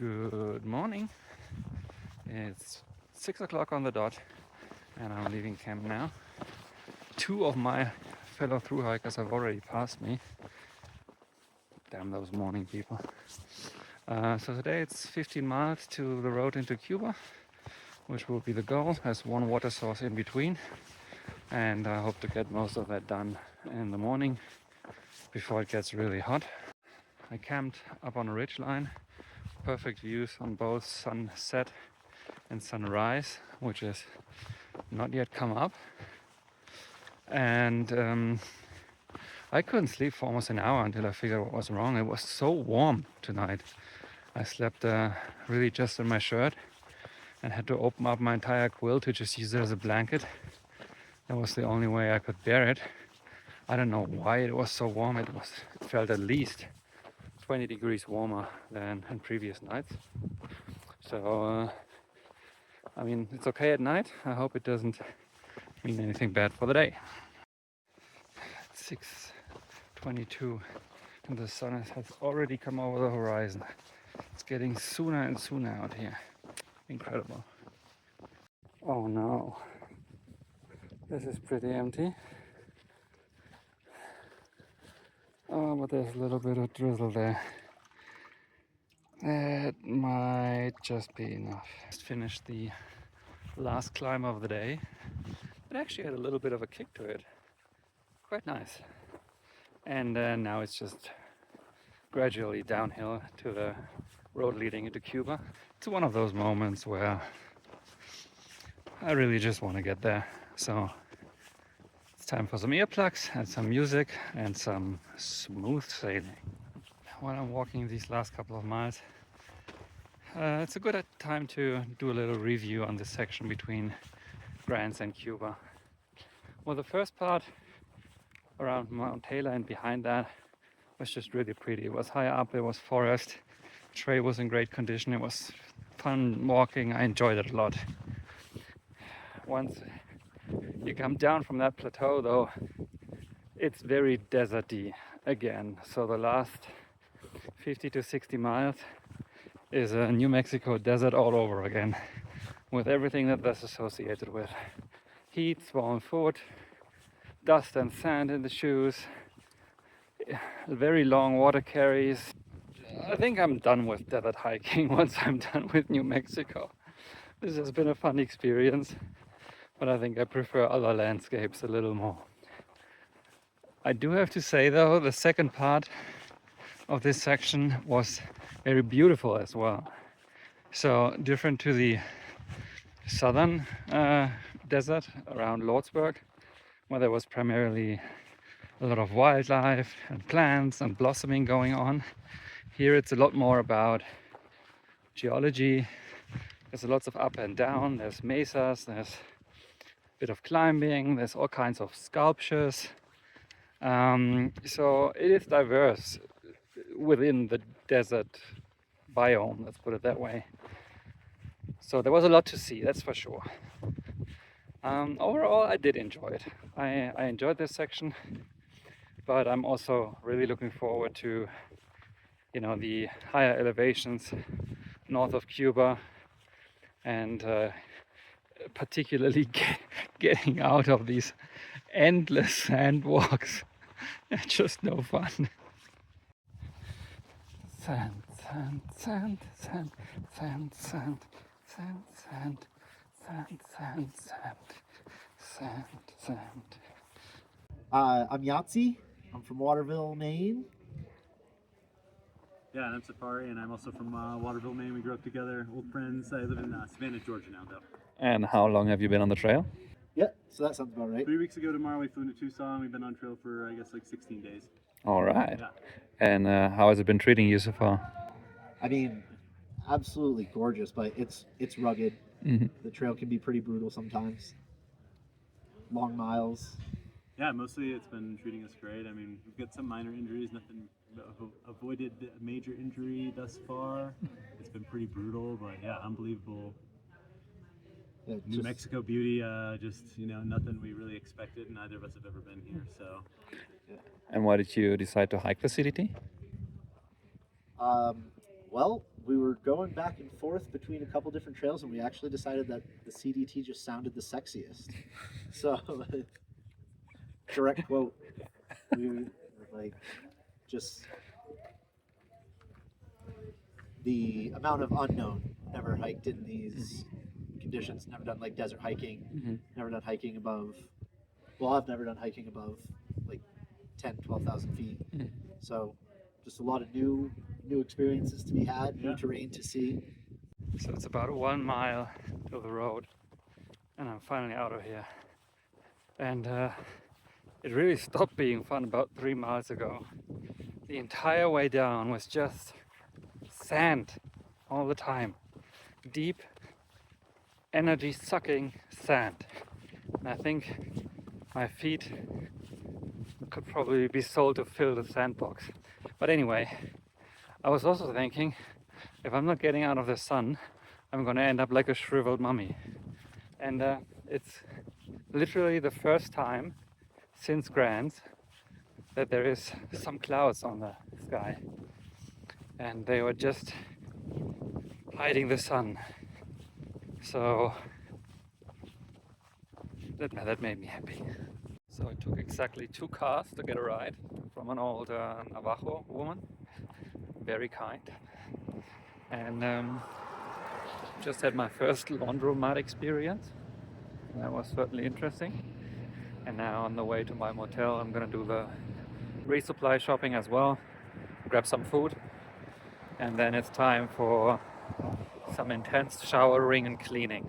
Good morning. It's 6 o'clock on the dot and I'm leaving camp now. Two of my fellow thru hikers have already passed me. Damn those morning people. So today it's 15 miles to the road into Cuba, which will be the goal. There's one water source in between, and I hope to get most of that done in the morning before it gets really hot. I camped up on a ridge line. Perfect views on both sunset and sunrise, which is not yet come up. And I couldn't sleep for almost an hour until I figured what was wrong. It was so warm tonight. I slept really just in my shirt and had to open up my entire quilt to just use it as a blanket. That was the only way I could bear it. I don't know why it was so warm. It felt at least 20 degrees warmer than in previous nights. So, I mean, it's okay at night. I hope it doesn't mean anything bad for the day. 6:22 and the sun has already come over the horizon. It's getting sooner and sooner out here. Incredible. Oh no, this is pretty empty. Oh, but there's a little bit of drizzle there. That might just be enough. Just finished the last climb of the day. It actually had a little bit of a kick to it. Quite nice. And now it's just gradually downhill to the road leading into Cuba. It's one of those moments where I really just want to get there. So it's time for some earplugs and some music and some smooth sailing. While I'm walking these last couple of miles, it's a good time to do a little review on this section between Grants and Cuba. Well, the first part around Mount Taylor and behind that was just really pretty. It was high up, there was forest, trail was in great condition, it was fun walking, I enjoyed it a lot. Once you come down from that plateau though, it's very deserty again. So the last 50 to 60 miles is a New Mexico desert all over again, with everything that that's associated with. Heat, swollen foot, dust and sand in the shoes, very long water carries. I think I'm done with desert hiking once I'm done with New Mexico. This has been a fun experience, but I think I prefer other landscapes a little more. I do have to say though, the second part of this section was very beautiful as well. So different to the southern desert around Lordsburg, where there was primarily a lot of wildlife and plants and blossoming going on. Here it's a lot more about geology. There's lots of up and down, there's mesas, there's a bit of climbing, there's all kinds of sculptures. So it is diverse within the desert biome, let's put it that way. So there was a lot to see, that's for sure. Overall, I did enjoy it. I enjoyed this section, but I'm also really looking forward to, you know, the higher elevations north of Cuba, and particularly getting out of these endless sand walks. They're just no fun. Sand, sand, sand, sand, sand, sand, sand, sand, sand, sand, sand, sand, sand. I'm Yahtzee. I'm from Waterville, Maine. Yeah, and I'm Safari, and I'm also from Waterville, Maine. We grew up together, old friends. I live in Savannah, Georgia now, though. And how long have you been on the trail? Yeah, so that sounds about right. 3 weeks ago tomorrow, we flew into Tucson. We've been on trail for, I guess, like 16 days. All right. Yeah. And how has it been treating you so far? I mean, absolutely gorgeous, but it's rugged. Mm-hmm. The trail can be pretty brutal sometimes. Long miles. Yeah, mostly it's been treating us great. I mean, we've got some minor injuries, nothing avoided a major injury thus far. It's been pretty brutal, but yeah, unbelievable. Yeah, New Mexico beauty, just, you know, nothing we really expected. Neither of us have ever been here, so. And why did you decide to hike the CDT? Well, we were going back and forth between a couple different trails, and we actually decided that the CDT just sounded the sexiest. So, direct quote. We were like, just the amount of unknown. Never hiked in these conditions. Never done like desert hiking. Never done hiking above. Well, I've never done hiking above like 10, 12,000 feet. So, just a lot of new experiences to be had, new terrain to see. So it's about 1 mile to the road, and I'm finally out of here. And it really stopped being fun about 3 miles ago. The entire way down was just sand all the time. Deep, energy-sucking sand. And I think my feet could probably be sold to fill the sandbox. But anyway, I was also thinking, if I'm not getting out of the sun, I'm gonna end up like a shriveled mummy. And it's literally the first time since Grants that there is some clouds on the sky. And they were just hiding the sun. So that made me happy. So it took exactly 2 cars to get a ride from an old Navajo woman. Very kind. And just had my first laundromat experience. That was certainly interesting. And now on the way to my motel, I'm gonna do the resupply shopping as well, grab some food, and then it's time for some intense showering and cleaning.